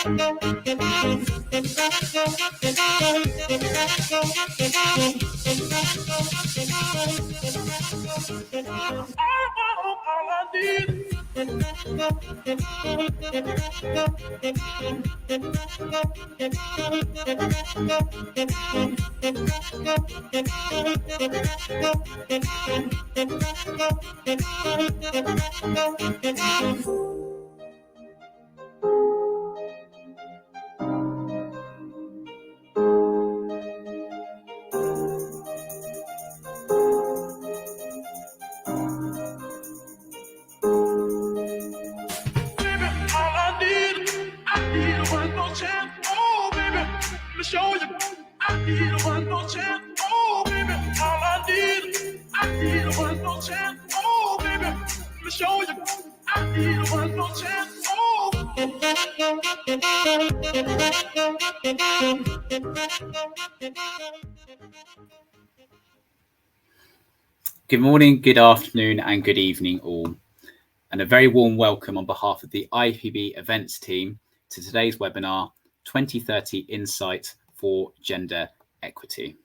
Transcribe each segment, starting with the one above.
Good morning, good afternoon, and good evening all, and a very warm welcome on behalf of the IPB events team to today's webinar, 2030 Insight for Gender Equity.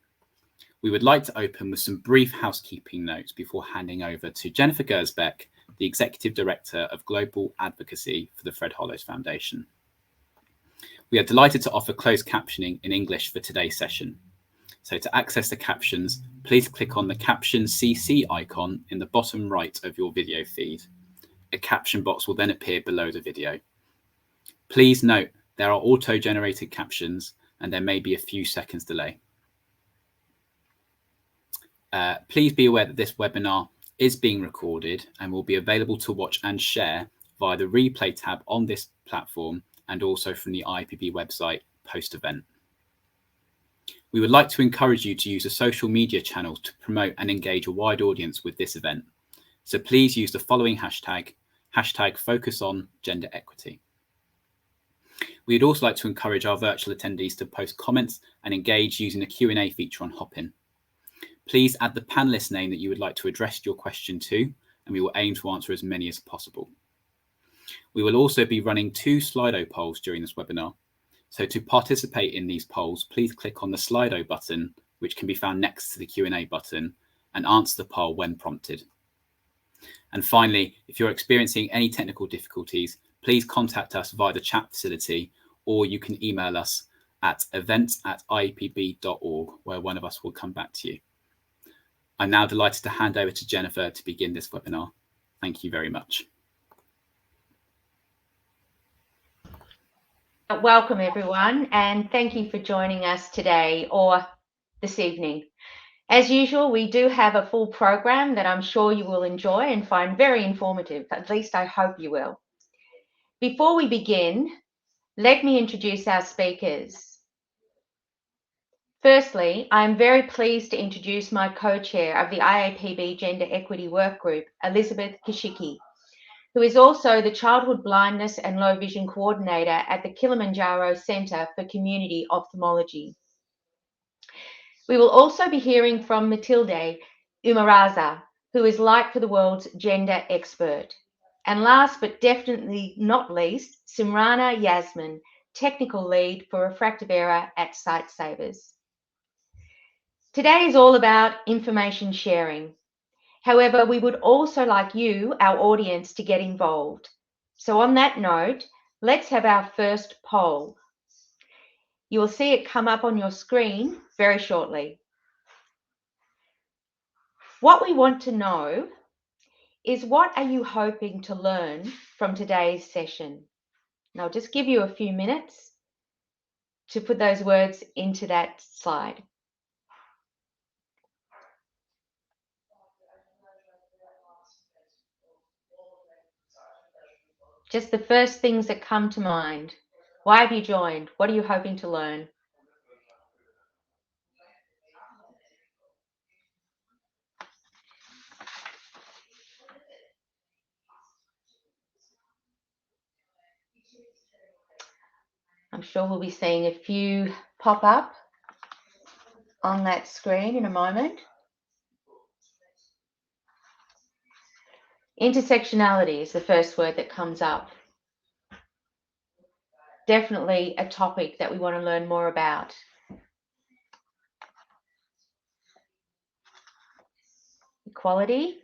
We would like to open with some brief housekeeping notes before handing over to Jennifer Gersbeck, the Executive Director of Global Advocacy for the Fred Hollows Foundation. We are delighted to offer closed captioning in English for today's session. So to access the captions, please click on the Caption CC icon in the bottom right of your video feed. A caption box will then appear below the video. Please note there are auto-generated captions and there may be a few seconds delay. Please be aware that this webinar is being recorded and will be available to watch and share via the replay tab on this platform and also from the IPB website post-event. We would like to encourage you to use the social media channels to promote and engage a wide audience with this event. So please use the following hashtag #FocusOnGenderEquity. We would also like to encourage our virtual attendees to post comments and engage using the Q&A feature on Hopin. Please add the panelist name that you would like to address your question to, and we will aim to answer as many as possible. We will also be running 2 Slido polls during this webinar. So to participate in these polls, please click on the Slido button, which can be found next to the Q&A button, and answer the poll when prompted. And finally, if you're experiencing any technical difficulties, please contact us via the chat facility, or you can email us at events@iepb.org, where one of us will come back to you. I'm now delighted to hand over to Jennifer to begin this webinar. Thank you very much. Welcome everyone, and thank you for joining us today or this evening. As usual, we do have a full program that I'm sure you will enjoy and find very informative. At least I hope you will. Before we begin, let me introduce our speakers. Firstly, I'm very pleased to introduce my co-chair of the IAPB Gender Equity Work Group, Elizabeth Kishiki, who is also the Childhood Blindness and Low Vision Coordinator at the Kilimanjaro Centre for Community Ophthalmology. We will also be hearing from Matilde Umaraza, who is Light for the World's gender expert. And last but definitely not least, Simrana Yasmin, Technical Lead for Refractive Error at Sightsavers. Today is all about information sharing. However, we would also like you, our audience, to get involved. So on that note, let's have our first poll. You will see it come up on your screen very shortly. What we want to know is, what are you hoping to learn from today's session? And I'll just give you a few minutes to put those words into that slide. Just the first things that come to mind. Why have you joined? What are you hoping to learn? I'm sure we'll be seeing a few pop up on that screen in a moment. Intersectionality is the first word that comes up. definitely a topic that we want to learn more about. Equality.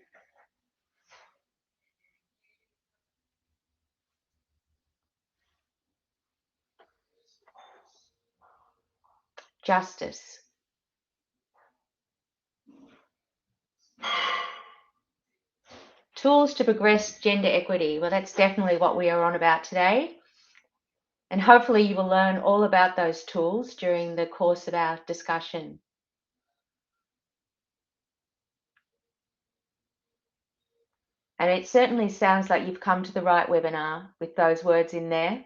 Justice. Tools to progress gender equity. Well, that's definitely what we are on about today. And hopefully you will learn all about those tools during the course of our discussion. And it certainly sounds like you've come to the right webinar with those words in there.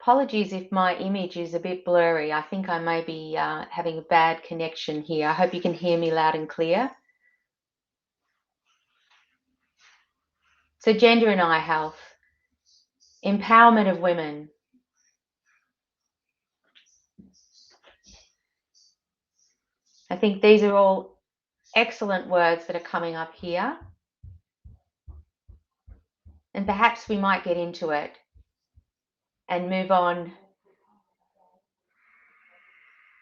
Apologies if my image is a bit blurry. I think I may be having a bad connection here. I hope you can hear me loud and clear. So gender and eye health, empowerment of women. I think these are all excellent words that are coming up here. And perhaps we might get into it and move on.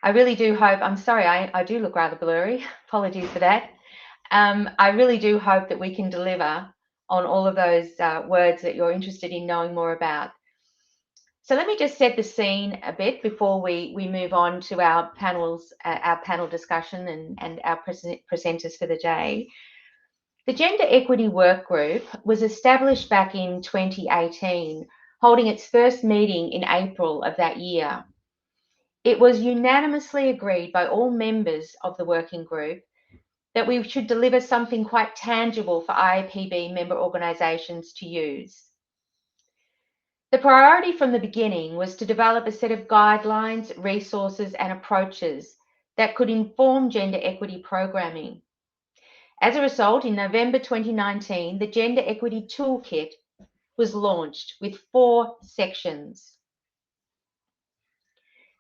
I really do hope, I'm sorry, I do look rather blurry. Apologies for that. I really do hope that we can deliver on all of those words that you're interested in knowing more about. So let me just set the scene a bit before we move on to our panels, our panel discussion and our presenters for the day. The Gender Equity Work Group was established back in 2018, holding its first meeting in April of that year. It was unanimously agreed by all members of the working group that we should deliver something quite tangible for IAPB member organisations to use. The priority from the beginning was to develop a set of guidelines, resources and approaches that could inform gender equity programming. As a result, in November 2019, the Gender Equity Toolkit was launched with 4 sections.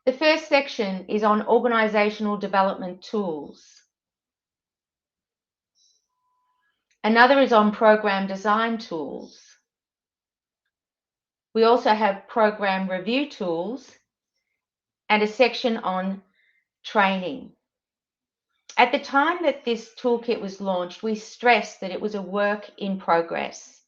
The first section is on organisational development tools. Another is on program design tools. We also have program review tools and a section on training. At the time that this toolkit was launched, we stressed that it was a work in progress.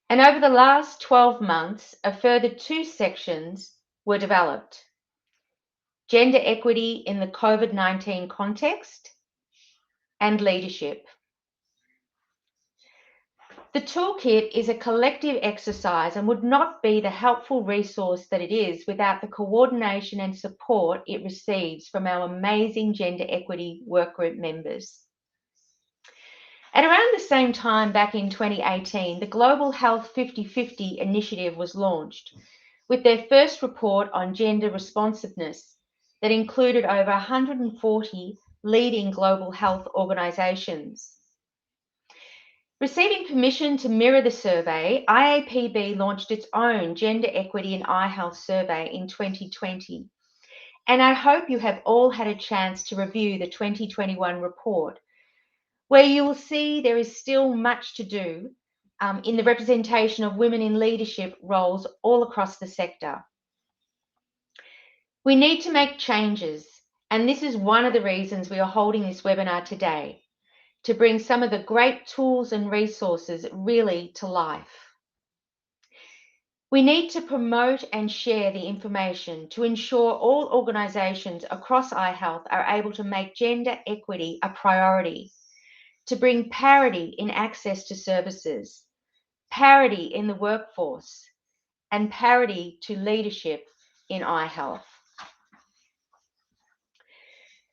And over the last 12 months, a further 2 sections were developed. Gender equity in the COVID-19 context and leadership. The toolkit is a collective exercise and would not be the helpful resource that it is without the coordination and support it receives from our amazing gender equity workgroup members. At around the same time, back in 2018, the Global Health 50/50 initiative was launched with their first report on gender responsiveness that included over 140 leading global health organisations. Receiving permission to mirror the survey, IAPB launched its own Gender Equity and Eye Health survey in 2020. And I hope you have all had a chance to review the 2021 report, where you will see there is still much to do in the representation of women in leadership roles all across the sector. We need to make changes, and this is one of the reasons we are holding this webinar today, to bring some of the great tools and resources really to life. We need to promote and share the information to ensure all organisations across eye health are able to make gender equity a priority, to bring parity in access to services, parity in the workforce, and parity to leadership in eye health.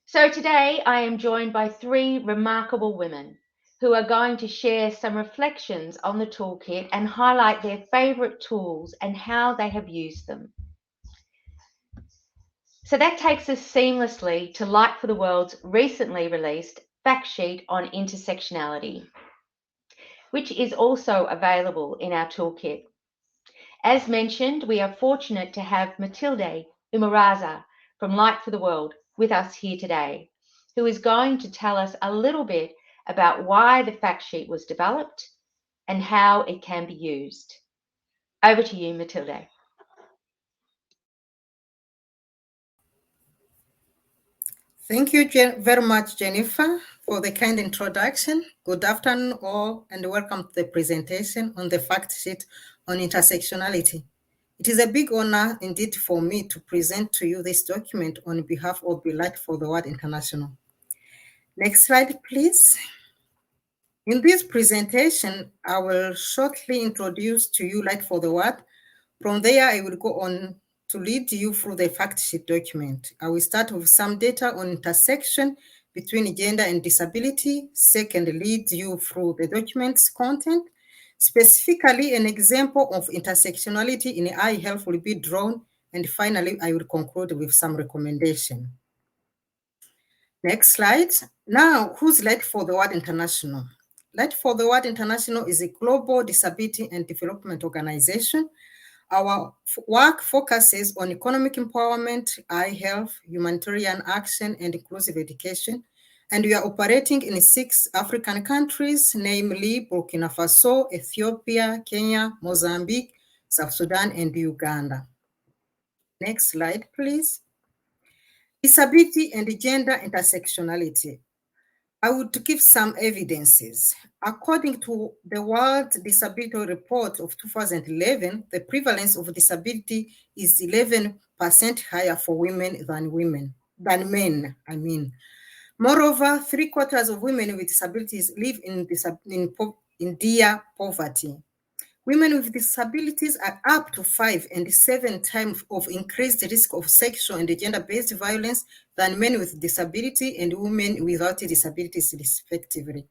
So today I am joined by 3 remarkable women who are going to share some reflections on the toolkit and highlight their favourite tools and how they have used them. So that takes us seamlessly to Light for the World's recently released fact sheet on intersectionality, which is also available in our toolkit. As mentioned, we are fortunate to have Matilde Umaraza from Light for the World with us here today, who is going to tell us a little bit about why the fact sheet was developed and how it can be used. Over to you, Matilde. Thank you very much, Jennifer, for the kind introduction. Good afternoon, all, and welcome to the presentation on the fact sheet on intersectionality. It is a big honor indeed for me to present to you this document on behalf of the Light for the World International. Next slide, please. In this presentation, I will shortly introduce to you Light for the World. From there, I will go on to lead you through the fact sheet document. I will start with some data on intersection between gender and disability. Second, lead you through the document's content. Specifically, an example of intersectionality in eye health will be drawn. And finally, I will conclude with some recommendation. Next slide. Now, who's Light for the World International? Light for the World International is a global disability and development organization. Our work focuses on economic empowerment, eye health, humanitarian action, and inclusive education. And we are operating in 6 African countries, namely Burkina Faso, Ethiopia, Kenya, Mozambique, South Sudan, and Uganda. Next slide, please. Disability and gender intersectionality. I would give some evidences. According to the World Disability Report of 2011, the prevalence of disability is 11% higher for women than men. Moreover, 3/4 of women with disabilities live in dire poverty. Women with disabilities are up to 5 and 7 times of increased risk of sexual and gender-based violence than men with disability and women without disabilities, respectively.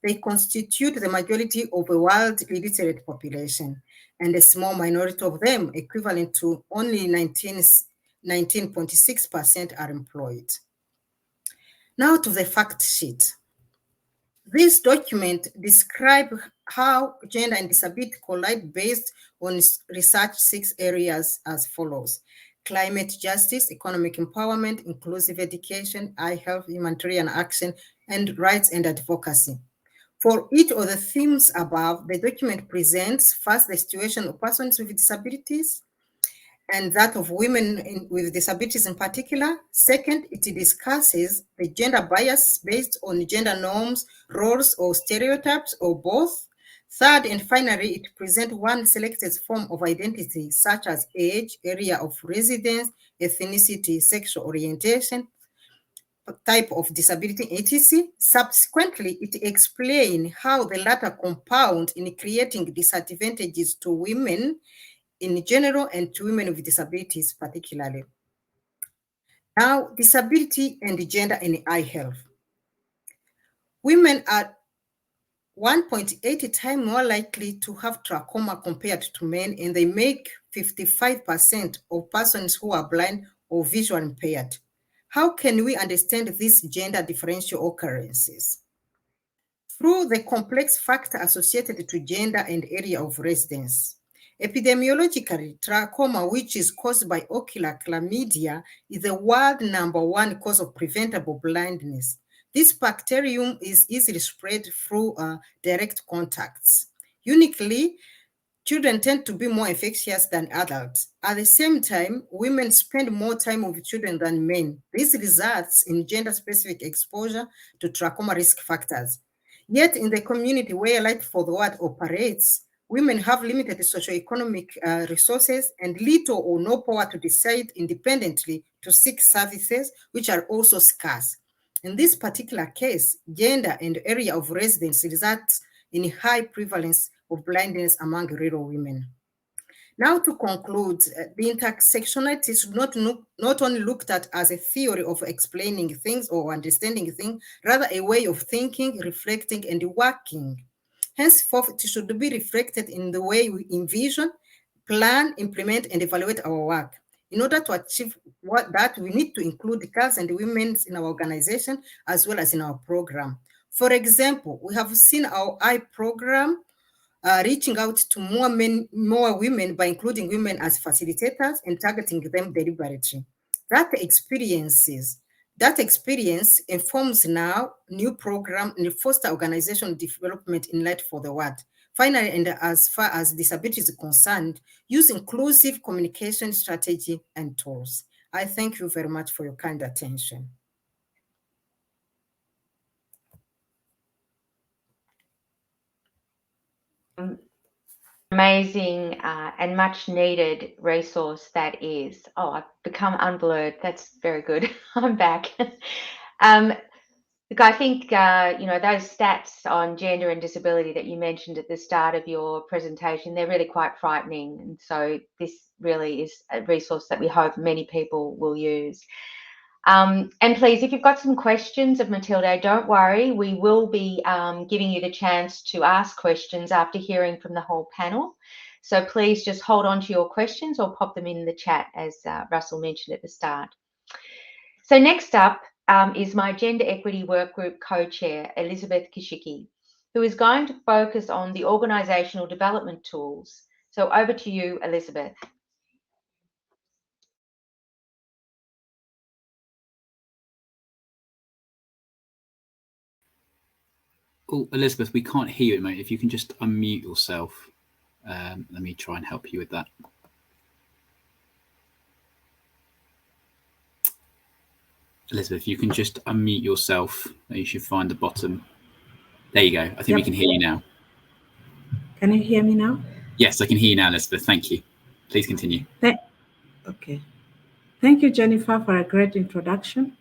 They constitute the majority of the world illiterate population, and a small minority of them, equivalent to only 19.6%, are employed. Now to the fact sheet. This document describes how gender and disability collide based on research 6 areas as follows: climate justice, economic empowerment, inclusive education, eye health, humanitarian action, and rights and advocacy. For each of the themes above, the document presents first the situation of persons with disabilities, and that of women with disabilities in particular. Second, it discusses the gender bias based on gender norms, roles, or stereotypes, or both. Third, and finally, it presents one selected form of identity, such as age, area of residence, ethnicity, sexual orientation, type of disability, etc. Subsequently, it explains how the latter compound in creating disadvantages to women in general and to women with disabilities particularly. Now, disability and gender in eye health. Women are 1.8 times more likely to have trachoma compared to men, and they make 55% of persons who are blind or visually impaired. How can we understand these gender differential occurrences? Through the complex factor associated to gender and area of residence. Epidemiologically, trachoma, which is caused by ocular chlamydia, is the world #1 cause of preventable blindness. This bacterium is easily spread through direct contacts. Uniquely, children tend to be more infectious than adults. At the same time, women spend more time with children than men. This results in gender-specific exposure to trachoma risk factors. Yet in the community where Light for the World operates, women have limited socioeconomic resources and little or no power to decide independently to seek services, which are also scarce. In this particular case, gender and area of residence results in high prevalence of blindness among rural women. Now to conclude, the intersectionality is not only looked at as a theory of explaining things or understanding things, rather a way of thinking, reflecting, and working. Henceforth, it should be reflected in the way we envision, plan, implement, and evaluate our work. In order to achieve that, we need to include girls and women in our organization as well as in our program. For example, we have seen our eye program reaching out to more women by including women as facilitators and targeting them deliberately. That experiences That experience informs now new program and foster organizational development in Light for the World. Finally, and as far as disability is concerned, use inclusive communication strategy and tools. I thank you very much for your kind attention. Amazing and much needed resource that is. Oh, I've become unblurred. That's very good. I'm back. Look, I think, those stats on gender and disability that you mentioned at the start of your presentation, they're really quite frightening. And so this really is a resource that we hope many people will use. And please, if you've got some questions of Matilde, don't worry. We will be giving you the chance to ask questions after hearing from the whole panel. So please just hold on to your questions or pop them in the chat, as Russell mentioned at the start. So next up is my Gender Equity Workgroup co-chair, Elizabeth Kishiki, who is going to focus on the organisational development tools. So over to you, Elizabeth. Oh, Elizabeth, we can't hear you, mate. If you can just unmute yourself. Let me try and help you with that. Elizabeth, you can just unmute yourself. You should find the bottom. There you go. I think we can hear you now. Can you hear me now? Yes, I can hear you now, Elizabeth. Thank you. Please continue. Okay. Thank you, Jennifer, for a great introduction.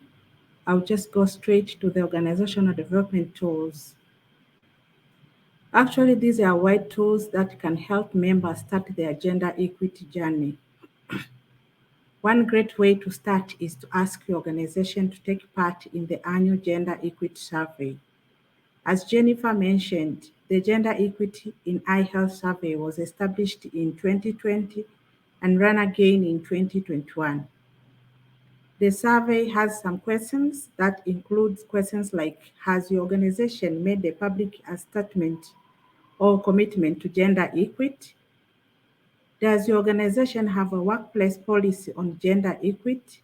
I'll just go straight to the organizational development tools. Actually, these are wide tools that can help members start their gender equity journey. One great way to start is to ask your organization to take part in the annual Gender Equity Survey. As Jennifer mentioned, the Gender Equity in Eye Health Survey was established in 2020 and ran again in 2021. The survey has some questions that includes questions like, has your organization made a public statement or commitment to gender equity? Does your organization have a workplace policy on gender equity?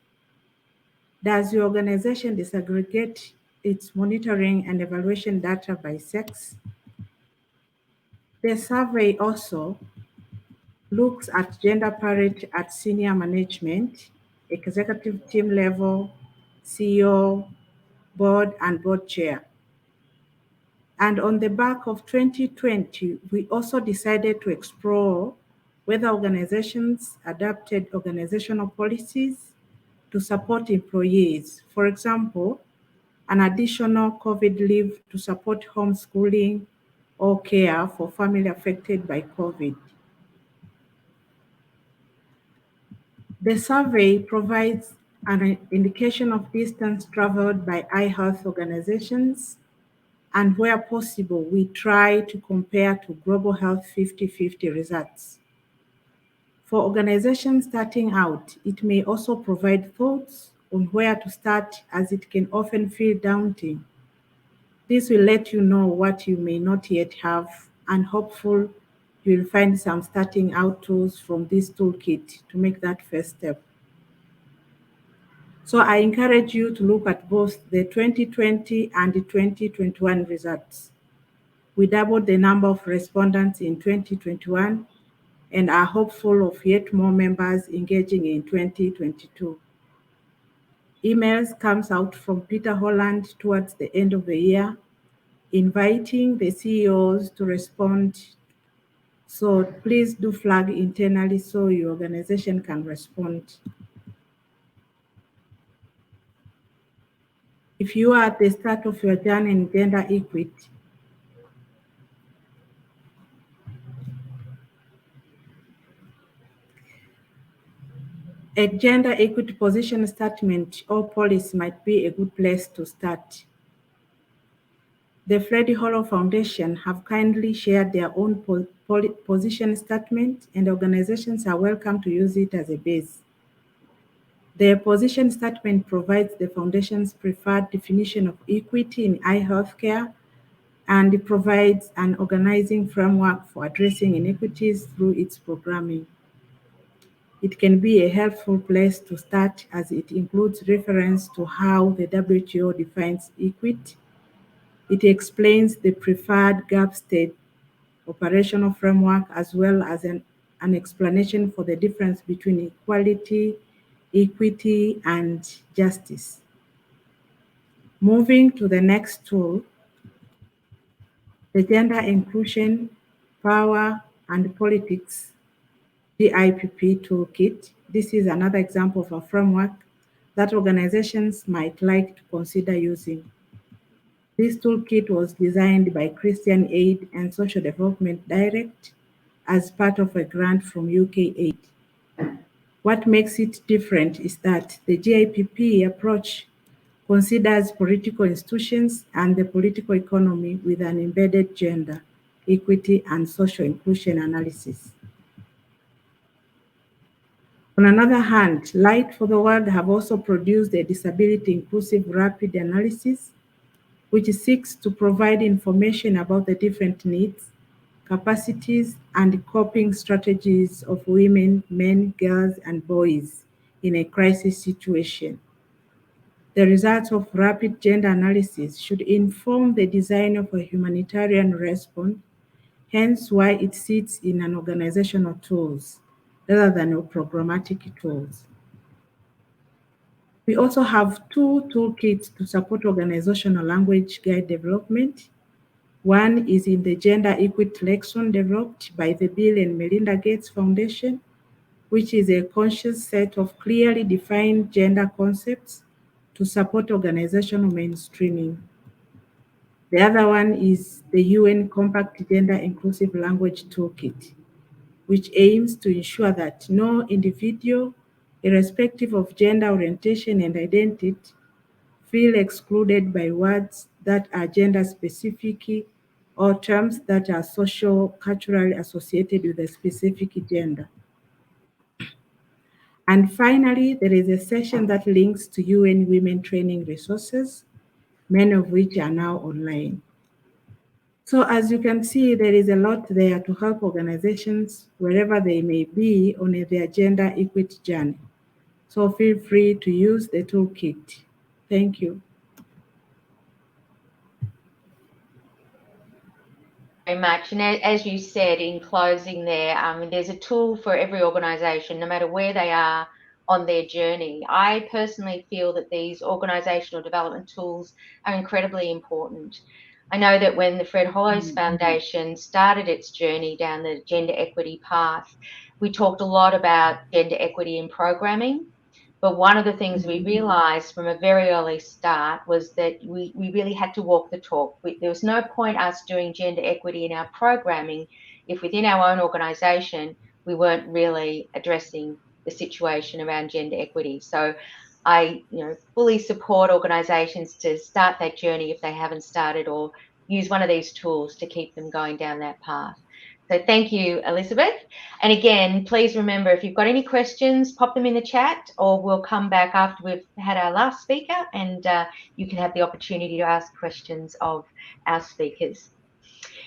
Does your organization disaggregate its monitoring and evaluation data by sex? The survey also looks at gender parity at senior management, executive team level, CEO, board, and board chair. And on the back of 2020, we also decided to explore whether organizations adapted organizational policies to support employees. For example, an additional COVID leave to support homeschooling or care for family affected by COVID. The survey provides an indication of distance traveled by eye health organizations, and where possible, we try to compare to Global Health 50/50 results. For organizations starting out, it may also provide thoughts on where to start, as it can often feel daunting. This will let you know what you may not yet have, and hopeful you'll find some starting out tools from this toolkit to make that first step. So I encourage you to look at both the 2020 and the 2021 results. We doubled the number of respondents in 2021 and are hopeful of yet more members engaging in 2022. Emails comes out from Peter Holland towards the end of the year, inviting the CEOs to respond. So please do flag internally so your organization can respond. If you are at the start of your journey in gender equity, a gender equity position statement or policy might be a good place to start. The Freddie Hollow Foundation have kindly shared their own position statement, and organizations are welcome to use it as a base. The position statement provides the Foundation's preferred definition of equity in eye healthcare, and it provides an organizing framework for addressing inequities through its programming. It can be a helpful place to start as it includes reference to how the WTO defines equity. It explains the preferred GAP state operational framework as well as an explanation for the difference between equality, equity, and justice. Moving to the next tool, the Gender Inclusion, Power and Politics GIPP Toolkit. This is another example of a framework that organizations might like to consider using. This toolkit was designed by Christian Aid and Social Development Direct as part of a grant from UK Aid. What makes it different is that the GIPP approach considers political institutions and the political economy with an embedded gender, equity, and social inclusion analysis. On another hand, Light for the World have also produced a disability inclusive rapid analysis, which seeks to provide information about the different needs, capacities, and coping strategies of women, men, girls, and boys in a crisis situation. The results of rapid gender analysis should inform the design of a humanitarian response, hence why it sits in an organizational tools rather than a programmatic tools. We also have two toolkits to support organizational language guide development. One is in the Gender Equity Lexicon developed by the Bill and Melinda Gates Foundation, which is a conscious set of clearly defined gender concepts to support organizational mainstreaming. The other one is the UN Compact Gender Inclusive Language Toolkit, which aims to ensure that no individual, irrespective of gender orientation and identity, feel excluded by words that are gender specific or terms that are social culturally associated with a specific gender. And finally, there is a session that links to UN Women training resources, many of which are now online. So as you can see, there is a lot there to help organizations wherever they may be on their gender equity journey. So feel free to use the toolkit. Thank you. Very much. And as you said in closing there, there's a tool for every organisation, no matter where they are on their journey. I personally feel that these organisational development tools are incredibly important. I know that when the Fred Hollows Foundation started its journey down the gender equity path, we talked a lot about gender equity in programming. But one of the things we realised from a very early start was that we really had to walk the talk. There was no point us doing gender equity in our programming if within our own organisation we weren't really addressing the situation around gender equity. So I fully support organisations to start that journey if they haven't started, or use one of these tools to keep them going down that path. So thank you, Elizabeth. And again, please remember, if you've got any questions, pop them in the chat, or we'll come back after we've had our last speaker, and you can have the opportunity to ask questions of our speakers.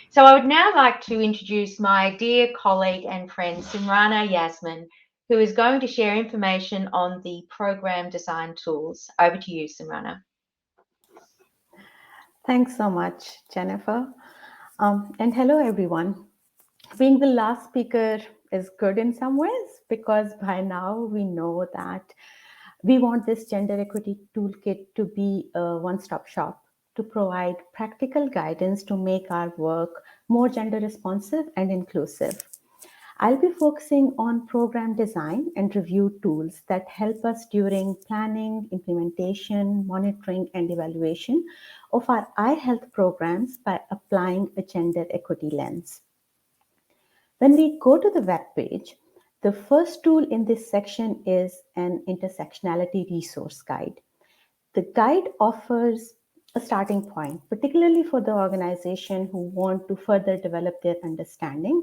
So I would now like to introduce my dear colleague and friend, Simrana Yasmin, who is going to share information on the program design tools. Over to you, Simrana. Thanks so much, Jennifer. And hello, everyone. Being the last speaker is good in some ways, because by now we know that we want this gender equity toolkit to be a one-stop shop to provide practical guidance to make our work more gender responsive and inclusive. I'll be focusing on program design and review tools that help us during planning, implementation, monitoring, and evaluation of our eye health programs by applying a gender equity lens. When we go to the web page, the first tool in this section is an intersectionality resource guide. The guide offers a starting point, particularly for the organization who want to further develop their understanding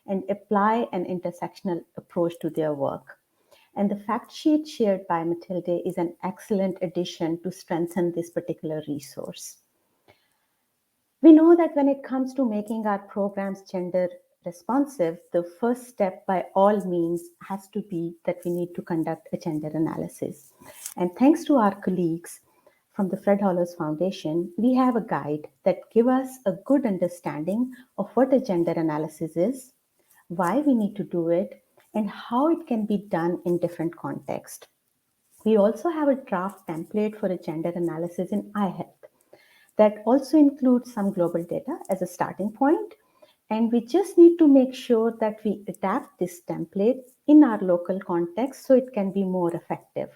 and apply an intersectional approach to their work. And the fact sheet shared by Matilde is an excellent addition to strengthen this particular resource. We know that when it comes to making our programs gender responsive, the first step by all means has to be that we need to conduct a gender analysis. And thanks to our colleagues from the Fred Hollows Foundation, we have a guide that gives us a good understanding of what a gender analysis is, why we need to do it, and how it can be done in different contexts. We also have a draft template for a gender analysis in iHealth that also includes some global data as a starting point. And we just need to make sure that we adapt this template in our local context so it can be more effective.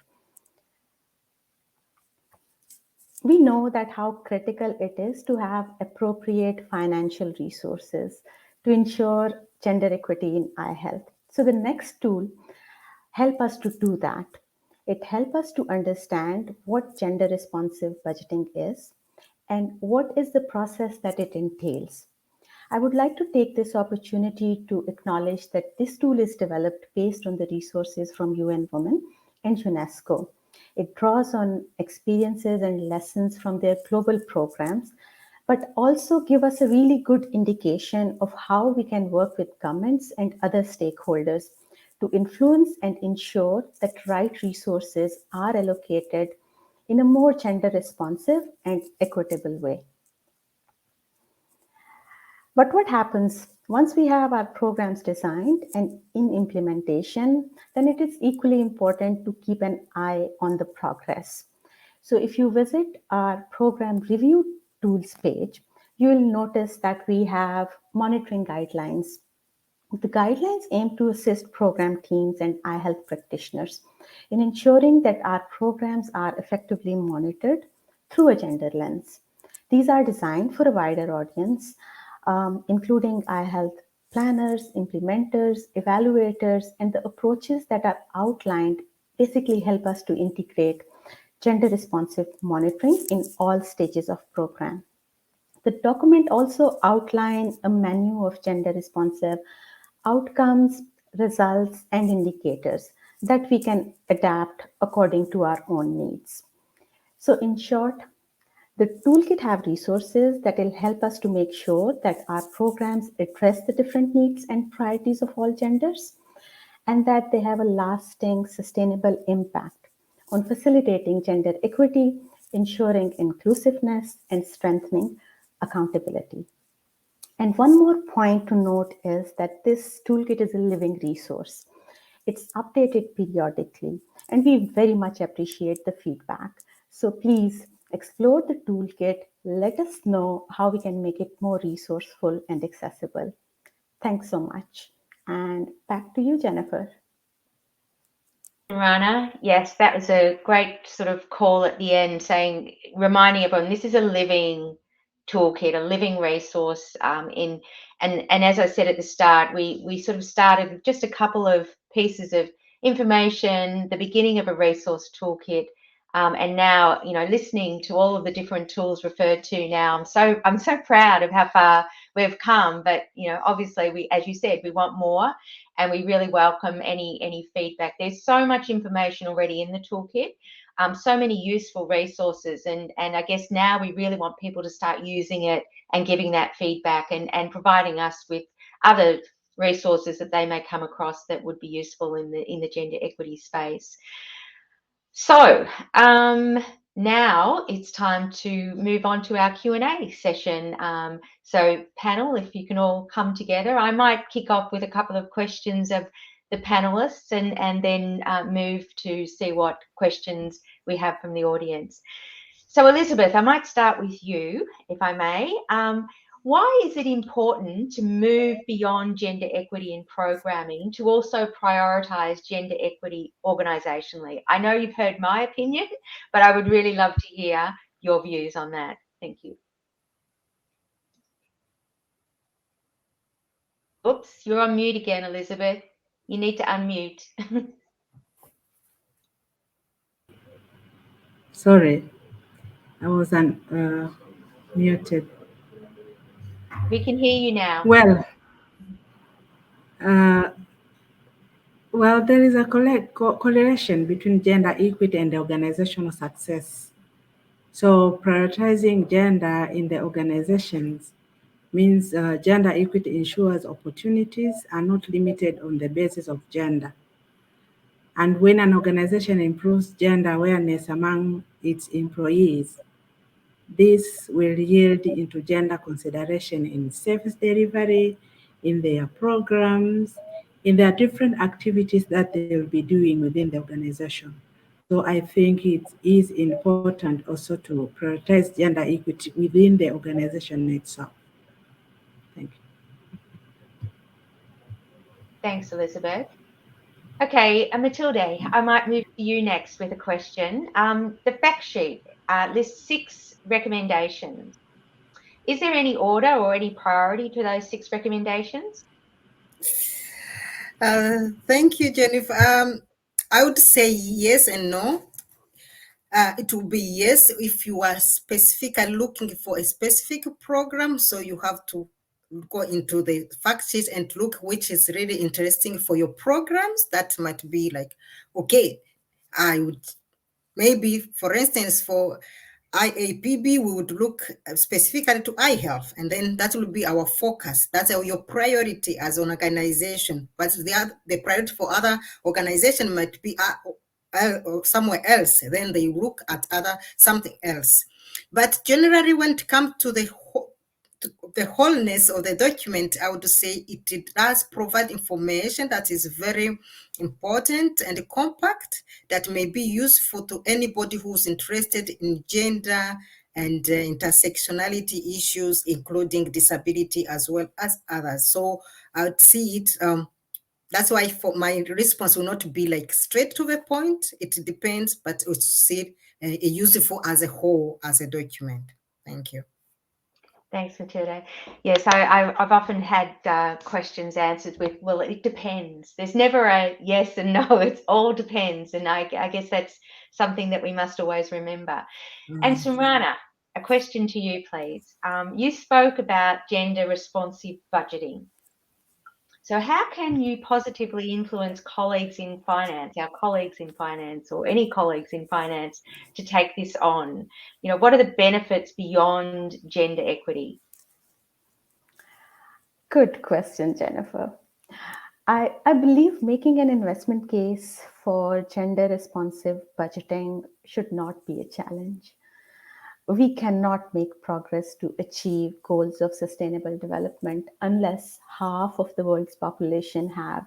We know that how critical it is to have appropriate financial resources to ensure gender equity in iHealth. So the next tool help us to do that. It helps us to understand what gender responsive budgeting is and what is the process that it entails. I would like to take this opportunity to acknowledge that this tool is developed based on the resources from UN Women and UNESCO. It draws on experiences and lessons from their global programs, but also give us a really good indication of how we can work with governments and other stakeholders to influence and ensure that right resources are allocated in a more gender responsive and equitable way. But what happens once we have our programs designed and in implementation, then it is equally important to keep an eye on the progress. So if you visit our program review tools page, you will notice that we have monitoring guidelines. The guidelines aim to assist program teams and iHealth practitioners in ensuring that our programs are effectively monitored through a gender lens. These are designed for a wider audience, including iHealth planners, implementers, evaluators, and the approaches that are outlined basically help us to integrate gender responsive monitoring in all stages of program. The document also outlines a menu of gender responsive outcomes, results, and indicators that we can adapt according to our own needs. So in short, the toolkit have resources that will help us to make sure that our programs address the different needs and priorities of all genders, and that they have a lasting, sustainable impact on facilitating gender equity, ensuring inclusiveness, and strengthening accountability. And one more point to note is that this toolkit is a living resource. It's updated periodically, and we very much appreciate the feedback. So please explore the toolkit. Let us know how we can make it more resourceful and accessible. Thanks so much. And back to you, Jennifer. Rana, yes, that was a great sort of call at the end, saying, reminding everyone this is a living toolkit, a living resource. And as I said at the start, we sort of started with just a couple of pieces of information, the beginning of a resource toolkit, and now, you know, listening to all of the different tools referred to now, I'm so proud of how far we've come. But you know, obviously, we, as you said, we want more, and we really welcome any feedback. There's so much information already in the toolkit, so many useful resources, and I guess now we really want people to start using it and giving that feedback and providing us with other resources that they may come across that would be useful in the gender equity space. So now it's time to move on to our Q&A session. So panel, if you can all come together, I might kick off with a couple of questions of the panelists and then move to see what questions we have from the audience. So Elizabeth, I might start with you, if I may. Why is it important to move beyond gender equity in programming to also prioritise gender equity organisationally? I know you've heard my opinion, but I would really love to hear your views on that. Thank you. Oops, you're on mute again, Elizabeth. You need to unmute. Sorry, I was muted. We can hear you now. Well, there is a correlation between gender equity and organizational success. So prioritizing gender in the organizations means gender equity ensures opportunities are not limited on the basis of gender. And when an organization improves gender awareness among its employees, this will yield into gender consideration in service delivery, in their programs, in their different activities that they will be doing within the organization. So I think it is important also to prioritize gender equity within the organization itself. Thank you. Thanks, Elizabeth. Okay, Matilde, I might move to you next with a question. The fact sheet lists 6 recommendations. Is there any order or any priority to those 6 recommendations? Thank you, Jennifer. I would say yes and no. It will be yes if you are specifically looking for a specific program, so you have to go into the fact sheet and look which is really interesting for your programs. That might be like, okay, I would maybe, for instance, for IAPB, we would look specifically to eye health, and then that will be our focus. That's your priority as an organization. But the priority for other organization might be somewhere else. Then they look at something else. But generally, when it comes to the wholeness of the document, I would say it does provide information that is very important and compact that may be useful to anybody who's interested in gender and intersectionality issues, including disability as well as others. So I would see it. That's why for my response will not be like straight to the point. It depends, but it's see useful as a whole, as a document. Thank you. Thanks, Matilda. Yes, I've often had questions answered with, well, it depends. There's never a yes and no, it all depends. And I guess that's something that we must always remember. And Sumrana, a question to you, please. You spoke about gender responsive budgeting. So how can you positively influence colleagues in finance, our colleagues in finance, or any colleagues in finance to take this on? You know, what are the benefits beyond gender equity? Good question, Jennifer. I believe making an investment case for gender responsive budgeting should not be a challenge. We cannot make progress to achieve goals of sustainable development unless half of the world's population have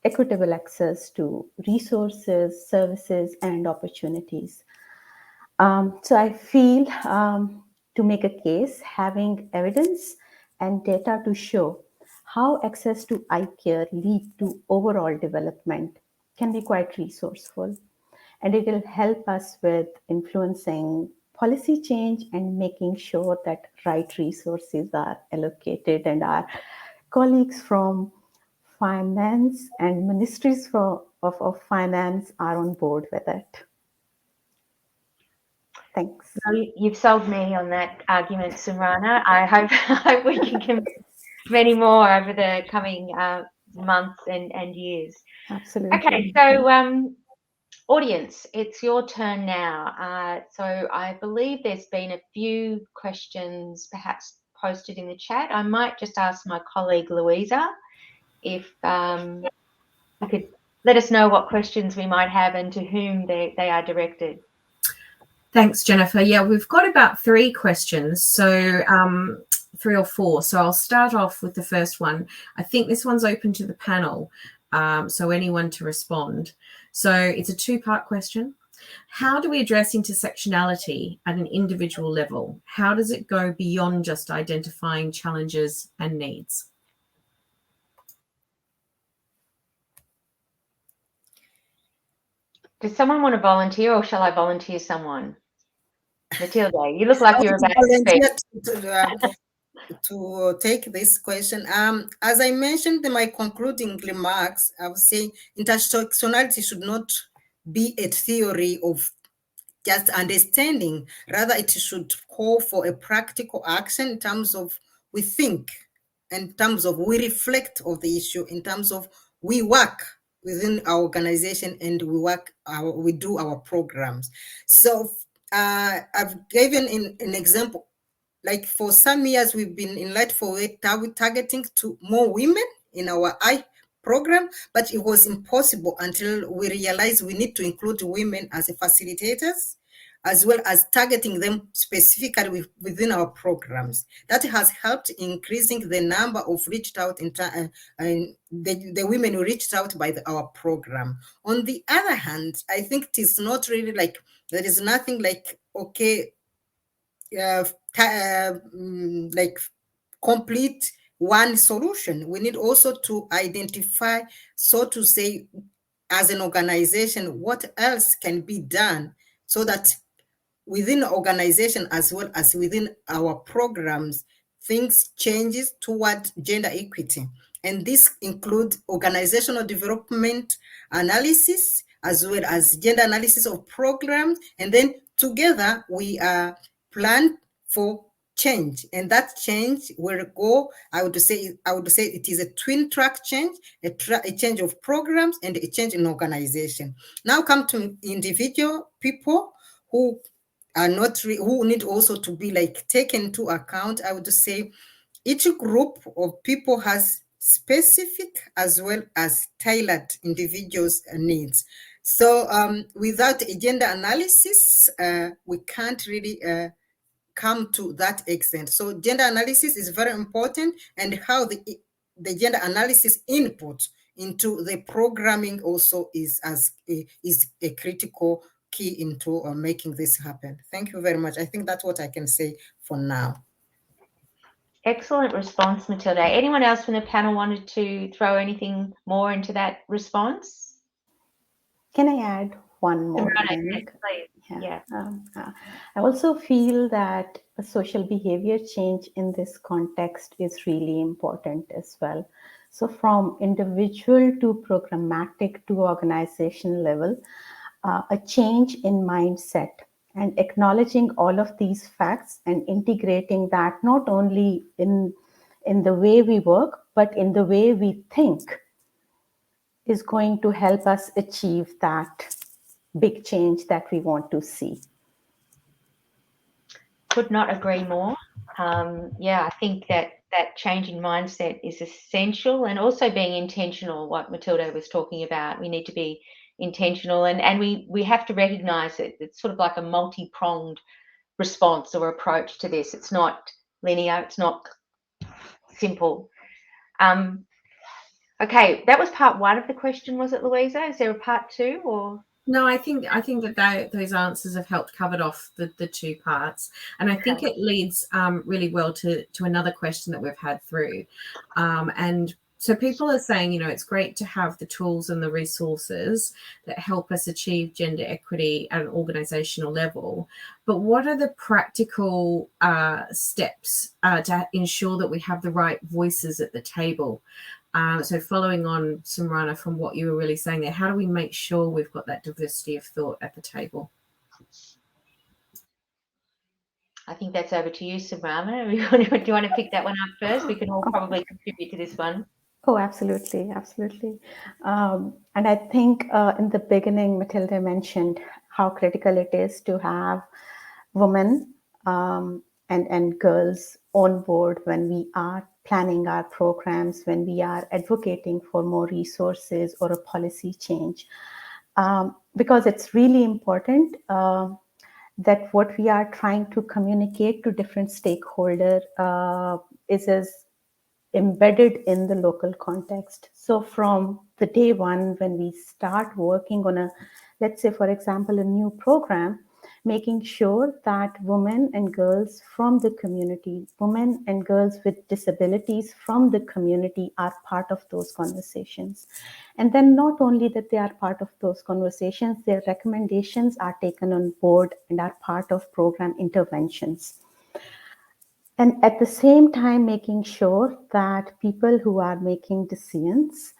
equitable access to resources, services, and opportunities. So I feel to make a case, having evidence and data to show how access to eye care lead to overall development can be quite resourceful. And it will help us with influencing policy change and making sure that right resources are allocated and our colleagues from finance and ministries of finance are on board with it. Thanks. Well, you've sold me on that argument, Sumrana. I hope we can convince many more over the coming months and years. Absolutely. Okay, so audience, it's your turn now. So I believe there's been a few questions perhaps posted in the chat. I might just ask my colleague Louisa if you could let us know what questions we might have and to whom they are directed. Thanks, Jennifer. Yeah, we've got about 3 questions, so 3 or 4. So I'll start off with the first one. I think this one's open to the panel, so anyone to respond. So it's a 2-part question. How do we address intersectionality at an individual level? How does it go beyond just identifying challenges and needs? Does someone want to volunteer, or shall I volunteer someone? Matilda, you look like you're about to speak. To take this question. As I mentioned in my concluding remarks, I would say intersectionality should not be a theory of just understanding. Rather, it should call for a practical action in terms of we think, in terms of we reflect of the issue, in terms of we work within our organization and we do our programs. So I've given an example like for some years, we've been in Light for Weight targeting to more women in our program, but it was impossible until we realized we need to include women as facilitators, as well as targeting them specifically within our programs. That has helped increasing the number of reached out the women who reached out by our program. On the other hand, I think it is not really like, there is nothing like, okay, like complete one solution. We need also to identify, so to say, as an organization, what else can be done so that within the organization as well as within our programs, things changes toward gender equity. And this includes organizational development analysis, as well as gender analysis of programs. And then together we plan for change, and that change will go, I would say it is a twin track change, a change of programs and a change in organization. Now come to individual people who are not who need also to be like taken into account. I would say each group of people has specific as well as tailored individuals' needs. So without a gender analysis, we can't really come to that extent. So gender analysis is very important, and how the gender analysis input into the programming also is a critical key into making this happen. Thank you very much. I think that's what I can say for now. Excellent response, Matilda. Anyone else from the panel wanted to throw anything more into that response? Can I add one more thing? Yeah. I also feel that a social behavior change in this context is really important as well. So from individual to programmatic to organization level, a change in mindset and acknowledging all of these facts and integrating that not only in the way we work, but in the way we think is going to help us achieve that big change that we want to see. Could not agree more. Yeah, I think that change in mindset is essential, and also being intentional, what Matilda was talking about. We need to be intentional, and we have to recognize it. It's sort of like a multi-pronged response or approach to this. It's not linear, it's not simple. Okay, that was part one of the question, was it, Louisa? Is there a part two, or? No, I think that those answers have helped covered off the two parts, and I think it leads really well to another question that we've had through, and so people are saying, you know, it's great to have the tools and the resources that help us achieve gender equity at an organizational level, but what are the practical steps to ensure that we have the right voices at the table? So following on, Samrana, from what you were really saying there, how do we make sure we've got that diversity of thought at the table? I think that's over to you, Samrana. Do you want to pick that one up first? We can all probably contribute to this one. Oh, absolutely, absolutely. And I think in the beginning, Matilda mentioned how critical it is to have women and girls on board when we are planning our programs, when we are advocating for more resources or a policy change. Because it's really important that what we are trying to communicate to different stakeholders is as embedded in the local context. So from the day one, when we start working on let's say, for example, a new program, making sure that women and girls from the community, women and girls with disabilities from the community are part of those conversations. And then not only that they are part of those conversations, their recommendations are taken on board and are part of program interventions. And at the same time, making sure that people who are making decisions,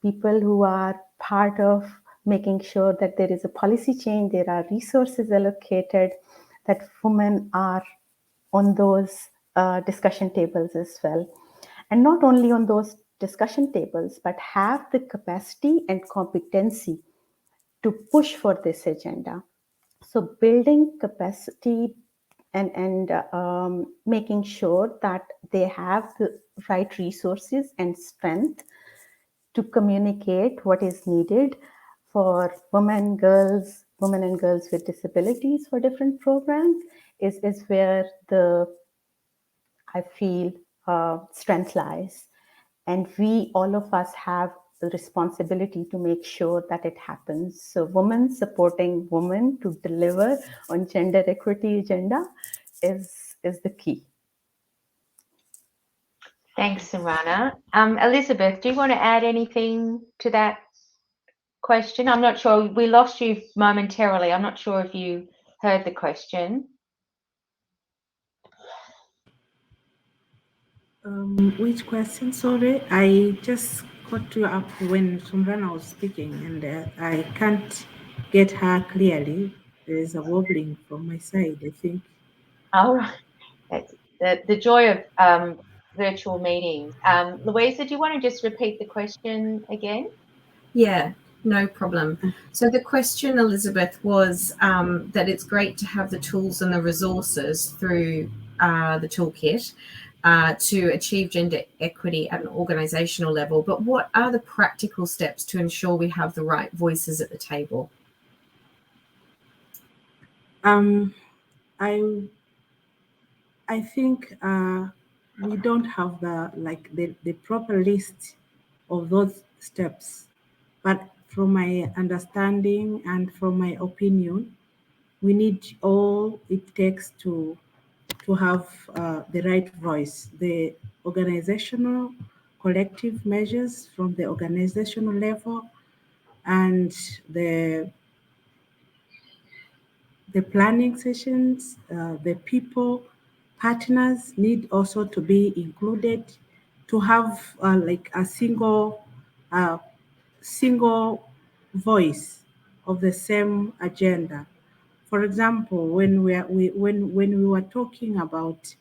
people who are part of making sure that there is a policy change, there are resources allocated, that women are on those discussion tables as well. And not only on those discussion tables, but have the capacity and competency to push for this agenda. So building capacity and making sure that they have the right resources and strength to communicate what is needed for women and girls with disabilities for different programs is where I feel strength lies. And we, all of us, have the responsibility to make sure that it happens. So women supporting women to deliver on gender equity agenda is the key. Thanks, Sarana. Elizabeth, do you want to add anything to that question? I'm not sure. We lost you momentarily. I'm not sure if you heard the question. Which question? Sorry, I just got you up when Sumrana was speaking, and I can't get her clearly. There is a wobbling from my side, I think. All right. That's the joy of virtual meetings. Louisa, do you want to just repeat the question again? Yeah, no problem. So the question, Elizabeth, was that it's great to have the tools and the resources through the toolkit to achieve gender equity at an organisational level, but what are the practical steps to ensure we have the right voices at the table? I think we don't have the proper list of those steps, but from my understanding and from my opinion, we need all it takes to have the right voice, the organizational collective measures from the organizational level, and the planning sessions, the people, partners need also to be included to have like a single voice of the same agenda. For example, when we were talking about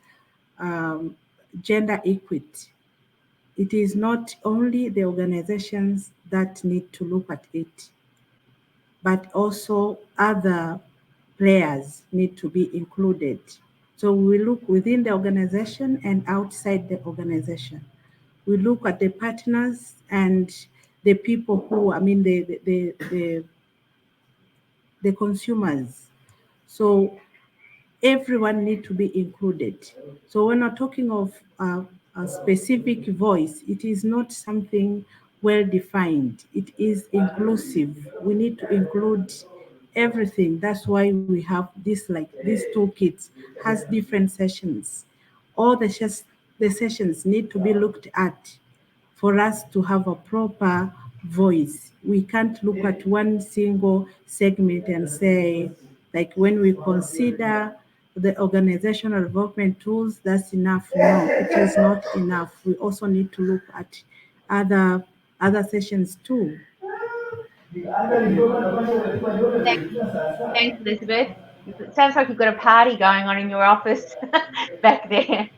gender equity, it is not only the organizations that need to look at it, but also other players need to be included. So we look within the organization and outside the organization. We look at the partners and the people who, I mean, the consumers. So everyone need to be included. So when we're talking of a specific voice, it is not something well defined. It is inclusive. We need to include everything. That's why we have this toolkit has different sessions. All the sessions need to be looked at for us to have a proper voice. We can't look at one single segment and say, like when we consider the organizational development tools, that's enough. No, it is not enough. We also need to look at other sessions too. Thanks, Elizabeth. It sounds like you've got a party going on in your office back there.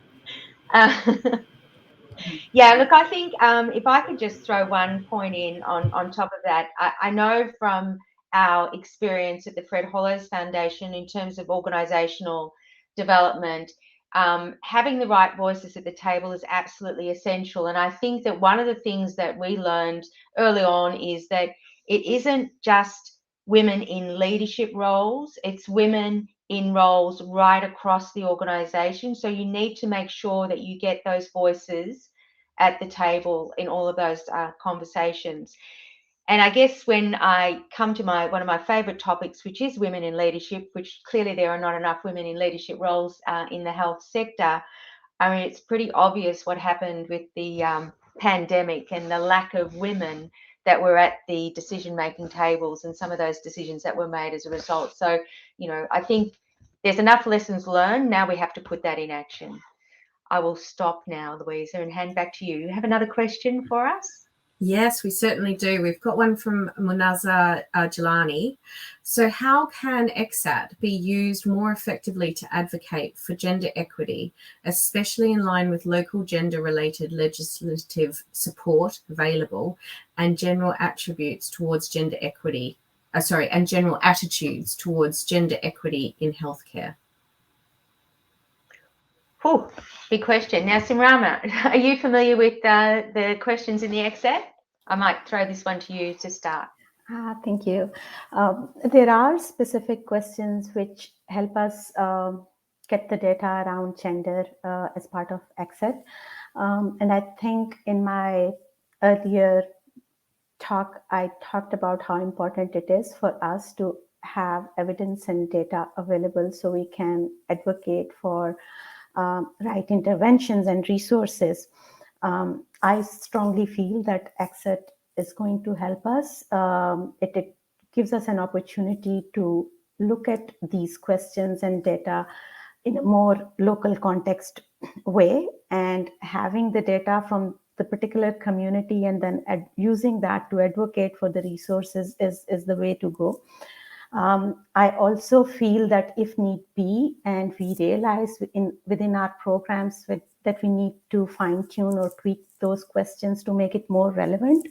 Yeah, look, I think if I could just throw one point in on top of that, I know from our experience at the Fred Hollows Foundation in terms of organisational development, having the right voices at the table is absolutely essential. And I think that one of the things that we learned early on is that it isn't just women in leadership roles, it's women in roles right across the organisation. So you need to make sure that you get those voices at the table in all of those conversations. And I guess when I come to one of my favourite topics, which is women in leadership, which clearly there are not enough women in leadership roles in the health sector. I mean, it's pretty obvious what happened with the pandemic and the lack of women that were at the decision-making tables and some of those decisions that were made as a result. So, you know, I think there's enough lessons learned. Now we have to put that in action. I will stop now, Louisa, and hand back to you. You have another question for us? Yes, we certainly do. We've got one from Munaza Jalani. So how can EXAT be used more effectively to advocate for gender equity, especially in line with local gender-related legislative support available and general attributes towards gender equity, and general attitudes towards gender equity in healthcare? Whew, big question. Now, Simrama, are you familiar with the questions in the excerpt? I might throw this one to you to start. Thank you. There are specific questions which help us get the data around gender as part of excerpt. And I think in my earlier talk, I talked about how important it is for us to have evidence and data available so we can advocate for right interventions and resources. I strongly feel that excerpt is going to help us. It gives us an opportunity to look at these questions and data in a more local context way, and having the data from the particular community and then using that to advocate for the resources is the way to go. I also feel that if need be, and we realize within our programs that we need to fine tune or tweak those questions to make it more relevant,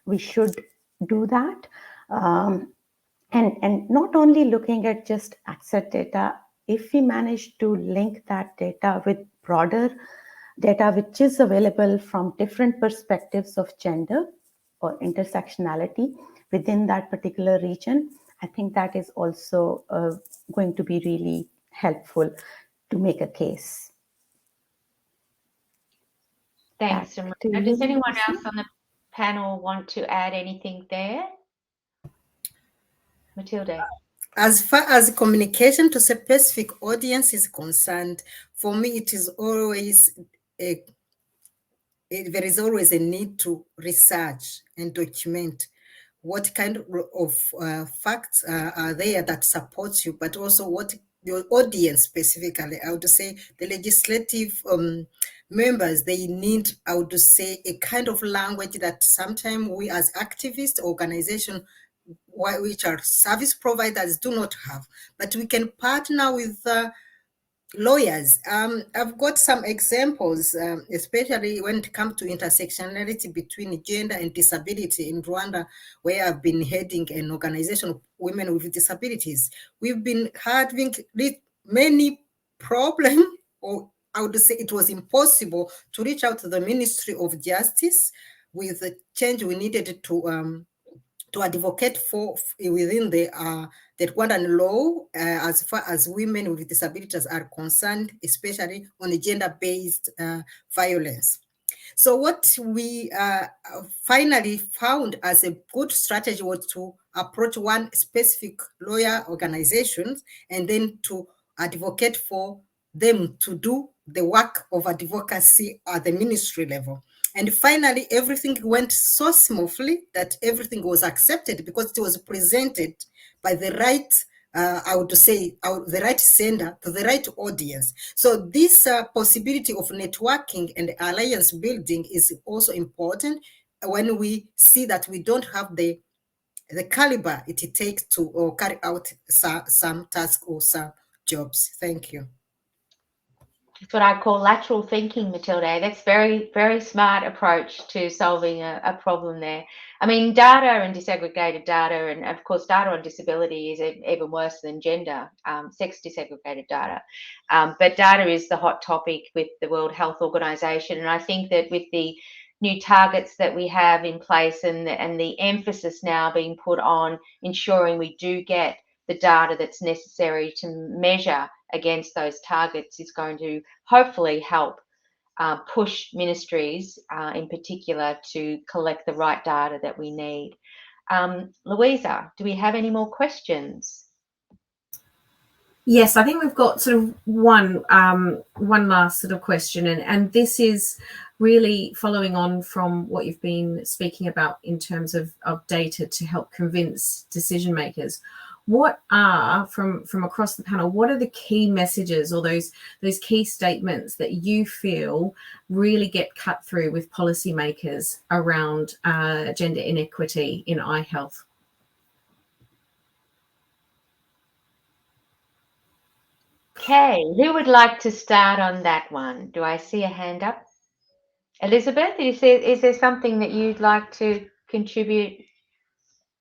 we should do that. And not only looking at just access data, if we manage to link that data with broader data which is available from different perspectives of gender or intersectionality within that particular region, I think that is also going to be really helpful to make a case. Thanks, Simrama. Does anyone else on the panel want to add anything there? Matilda. As far as communication to specific audience is concerned, for me, it is always there is always a need to research and document what kind of facts are there that supports you, but also what your audience specifically. I would say the legislative members, they need, I would say, a kind of language that sometimes we as activists, organizations, which are service providers, do not have. But we can partner with lawyers. I've got some examples, especially when it comes to intersectionality between gender and disability in Rwanda, where I've been heading an organization of women with disabilities. We've been having many problems, or I would say it was impossible to reach out to the Ministry of Justice with the change we needed to advocate for within the Rwandan law as far as women with disabilities are concerned, especially on the gender-based violence. So what we finally found as a good strategy was to approach one specific lawyer organization and then to advocate for them to do the work of advocacy at the ministry level. And finally, everything went so smoothly that everything was accepted because it was presented by the right, I would say, the right sender to the right audience. So this possibility of networking and alliance building is also important when we see that we don't have the caliber it takes to carry out some tasks or some jobs. Thank you. It's what I call lateral thinking, Matilda. That's very, very smart approach to solving a problem there. I mean, data and disaggregated data, and of course, data on disability is even worse than gender, sex disaggregated data. But data is the hot topic with the World Health Organization. And I think that with the new targets that we have in place and the emphasis now being put on ensuring we do get the data that's necessary to measure against those targets is going to hopefully help push ministries in particular to collect the right data that we need. Louisa, do we have any more questions? Yes, I think we've got sort of one last sort of question, and this is really following on from what you've been speaking about in terms of data to help convince decision makers. What are, from across the panel, what are the key messages or those key statements that you feel really get cut through with policymakers around gender inequity in eye health? Okay, who would like to start on that one? Do I see a hand up? Elizabeth, is there something that you'd like to contribute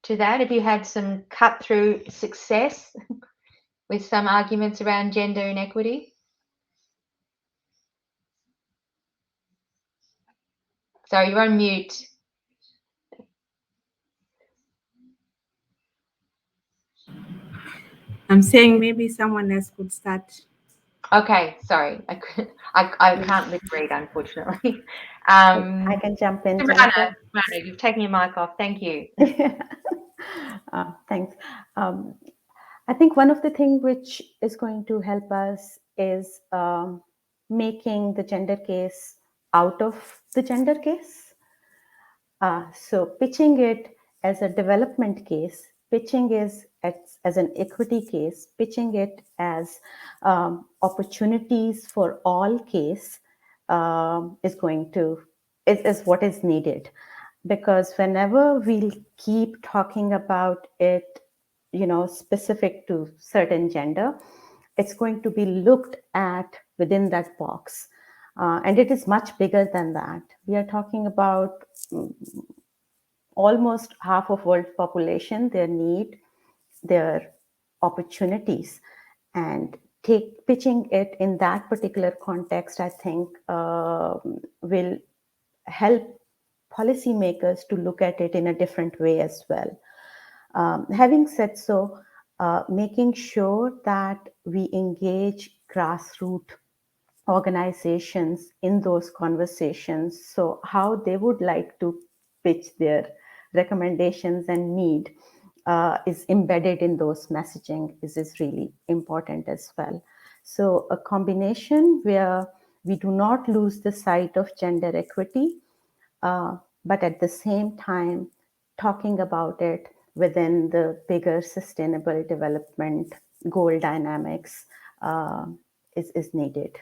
to that? Have you had some cut-through success with some arguments around gender inequity? Sorry, you're on mute. I'm saying maybe someone else could start. Okay, sorry. I can't lip read, unfortunately. I can jump in, Jennifer. Rana, you've taken your mic off. Thank you. Thanks. I think one of the things which is going to help us is making the gender case out of the gender case. So pitching it as a development case, pitching is as an equity case, pitching it as opportunities for all case is what is needed. Because whenever we'll keep talking about it, specific to certain gender, it's going to be looked at within that box. And it is much bigger than that. We are talking about almost half of world population, their need, their opportunities, and pitching it in that particular context, I think will help policymakers to look at it in a different way as well. Having said so, making sure that we engage grassroots organizations in those conversations, so how they would like to pitch their recommendations and need is embedded in those messaging is really important as well. So a combination where we do not lose the sight of gender equity, but at the same time talking about it within the bigger sustainable development goal dynamics is needed.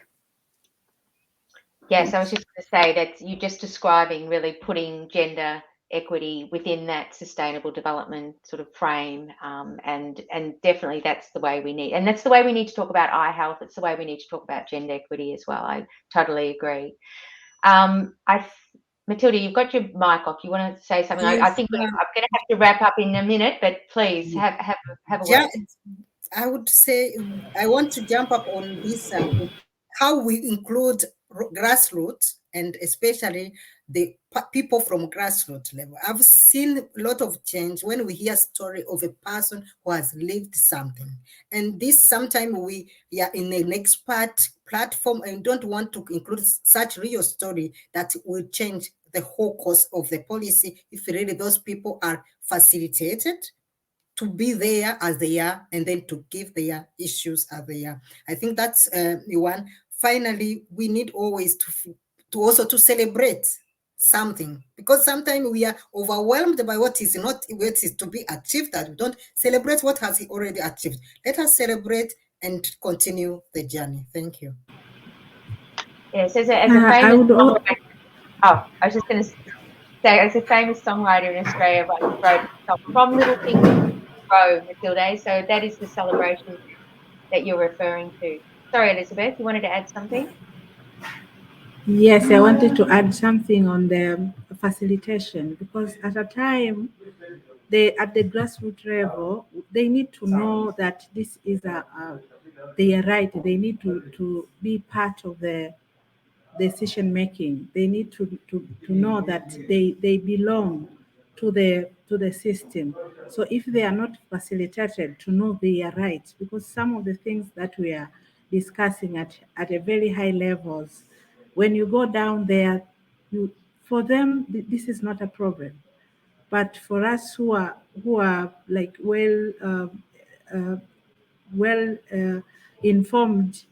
Yes, I was just going to say that you're just describing really putting gender equity within that sustainable development sort of frame, and definitely that's the way we need, and that's the way we need to talk about eye health. It's the way we need to talk about gender equity as well. I totally agree. Matilda, you've got your mic off. You want to say something? Yes, I think I'm going to have to wrap up in a minute, but please have a word. I would say I want to jump up on this how we include grassroots, and especially the people from grassroots level. I've seen a lot of change when we hear a story of a person who has lived something. And this sometimes we are in an expert platform and don't want to include such real story that will change the whole course of the policy if really those people are facilitated to be there as they are, and then to give their issues as they are. I think that's one. Finally, we need always to also to celebrate something, because sometimes we are overwhelmed by what is to be achieved, that we don't celebrate what has he already achieved. Let us celebrate and continue the journey. Thank you. Yes, as a famous songwriter, I was just going to say, as a famous songwriter in Australia, wrote a song, From Little Things Grow, Matilda. So that is the celebration that you're referring to. Sorry, Elizabeth, you wanted to add something? Yes, I wanted to add something on the facilitation, because at a time, at the grassroots level, they need to know that this is they are right. They need to be part of the decision making. They need to know that they belong to the system. So if they are not facilitated to know they are right, because some of the things that we are discussing at a very high levels, when you go down there, for them this is not a problem. But for us who are like well informed,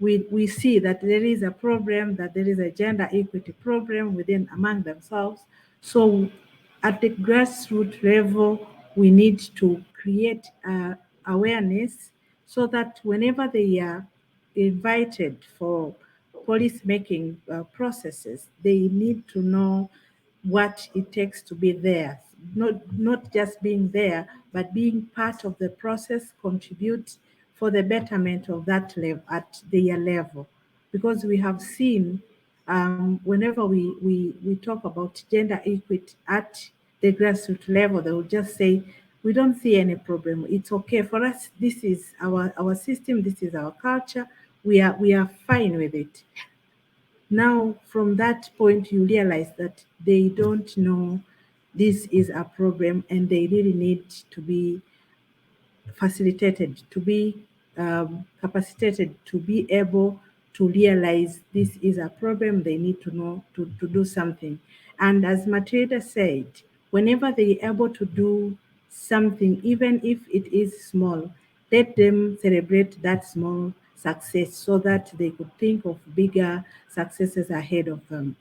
we see that there is a problem, that there is a gender equity problem within among themselves. So at the grassroots level, we need to create awareness, so that whenever they are invited for policy making processes, they need to know what it takes to be there. Not just being there, but being part of the process, contribute for the betterment of that level at their level. Because we have seen whenever we talk about gender equity at the grassroots level, they will just say, we don't see any problem. It's okay for us. This is our system. This is our culture. We are fine with it. Now, from that point, you realize that they don't know this is a problem and they really need to be facilitated, to be capacitated, to be able to realize this is a problem, they need to know to do something. And as Matilda said, whenever they are able to do something, even if it is small, let them celebrate that small success so that they could think of bigger successes ahead of them.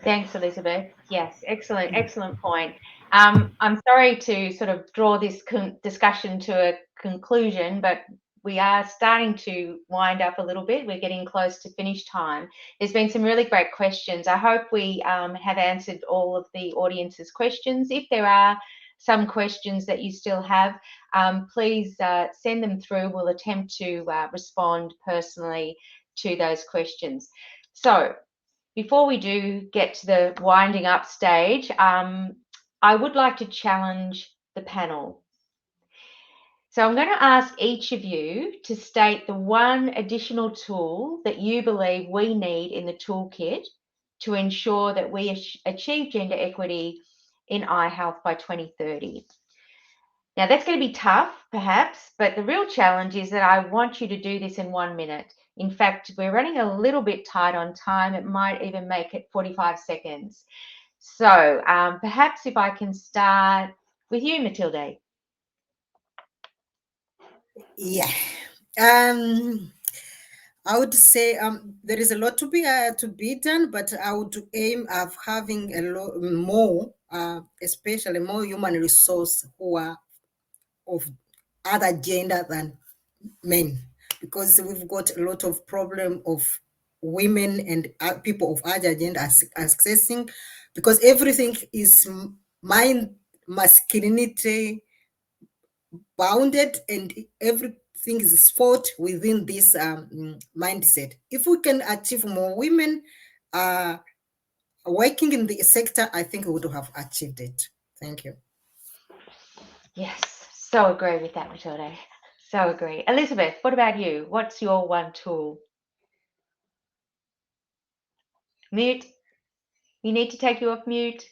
Thanks, Elizabeth. Yes, excellent point. I'm sorry to sort of draw this discussion to a conclusion, but we are starting to wind up a little bit. We're getting close to finish time. There's been some really great questions. I hope we have answered all of the audience's questions. If there are some questions that you still have, please send them through. We'll attempt to respond personally to those questions. So, before we do get to the winding up stage, I would like to challenge the panel. So I'm going to ask each of you to state the one additional tool that you believe we need in the toolkit to ensure that we achieve gender equity in eye health by 2030. Now, that's going to be tough, perhaps, but the real challenge is that I want you to do this in 1 minute. In fact, we're running a little bit tight on time. It might even make it 45 seconds. So perhaps if I can start with you, Matilde. Yeah. I would say there is a lot to be done, but I would aim of having a lot more, especially more human resource who are of other gender than men, because we've got a lot of problem of women and people of other gender accessing, because everything is mind masculinity bounded and everything is fought within this mindset. If we can achieve more women working in the sector, I think we would have achieved it. Thank you. Yes, so agree with that, Matilde. So agree. Elizabeth, what about you? What's your one tool? Mute. You need to take you off mute.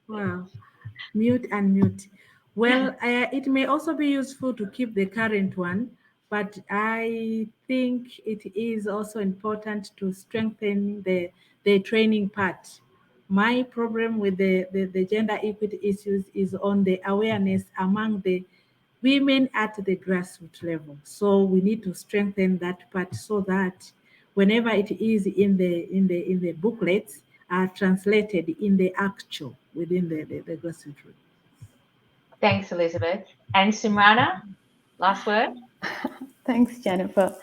Wow. Mute and mute. Well, it may also be useful to keep the current one, but I think it is also important to strengthen the training part. My problem with the gender equity issues is on the awareness among the women at the grassroots level. So we need to strengthen that part so that whenever it is in the booklets are translated in the actual within the grassroots. Thanks, Elizabeth. And Simrana, last word? Thanks, Jennifer.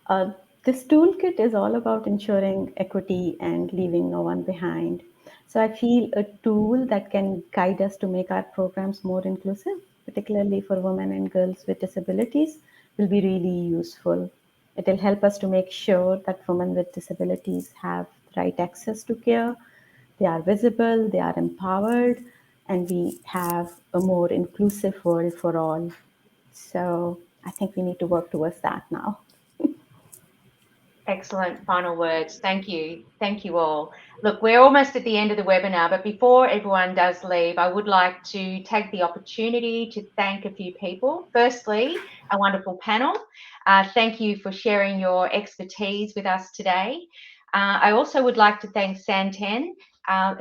Uh, this toolkit is all about ensuring equity and leaving no one behind. So I feel a tool that can guide us to make our programs more inclusive, particularly for women and girls with disabilities, will be really useful. It will help us to make sure that women with disabilities have the right access to care, they are visible, they are empowered, and we have a more inclusive world for all. So I think we need to work towards that now. Excellent final words. Thank you. Thank you all. Look, we're almost at the end of the webinar, but before everyone does leave, I would like to take the opportunity to thank a few people. Firstly, a wonderful panel. Thank you for sharing your expertise with us today. I also would like to thank Santen,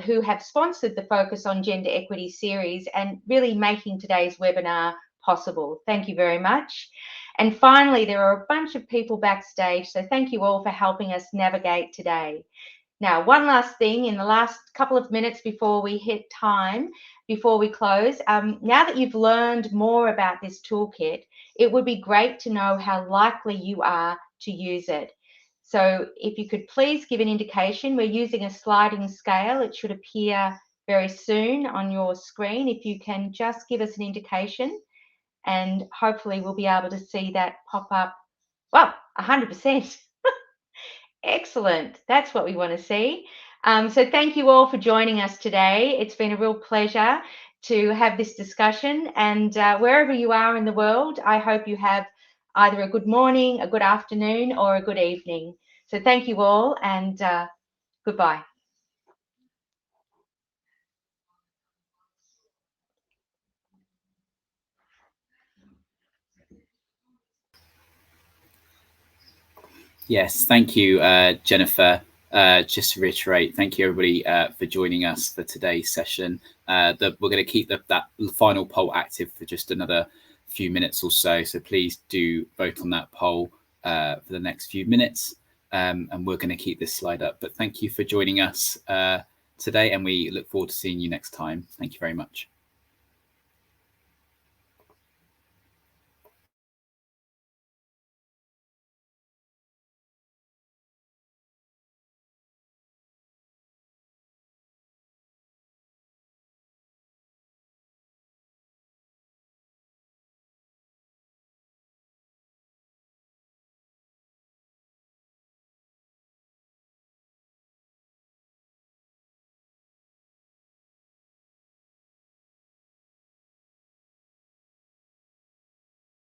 who have sponsored the Focus on Gender Equity series and really making today's webinar possible. Thank you very much. And finally, there are a bunch of people backstage, so thank you all for helping us navigate today. Now, one last thing in the last couple of minutes before we hit time, before we close, now that you've learned more about this toolkit, it would be great to know how likely you are to use it. So if you could please give an indication, we're using a sliding scale. It should appear very soon on your screen. If you can just give us an indication, and hopefully we'll be able to see that pop up. Well, 100%. Excellent. That's what we want to see. So thank you all for joining us today. It's been a real pleasure to have this discussion, and wherever you are in the world, I hope you have either a good morning, a good afternoon, or a good evening. So thank you all, and goodbye. Yes, thank you, Jennifer. Just to reiterate, thank you everybody for joining us for today's session. We're going to keep that final poll active for just another few minutes or so. So please do vote on that poll for the next few minutes. And we're going to keep this slide up. But thank you for joining us today, and we look forward to seeing you next time. Thank you very much.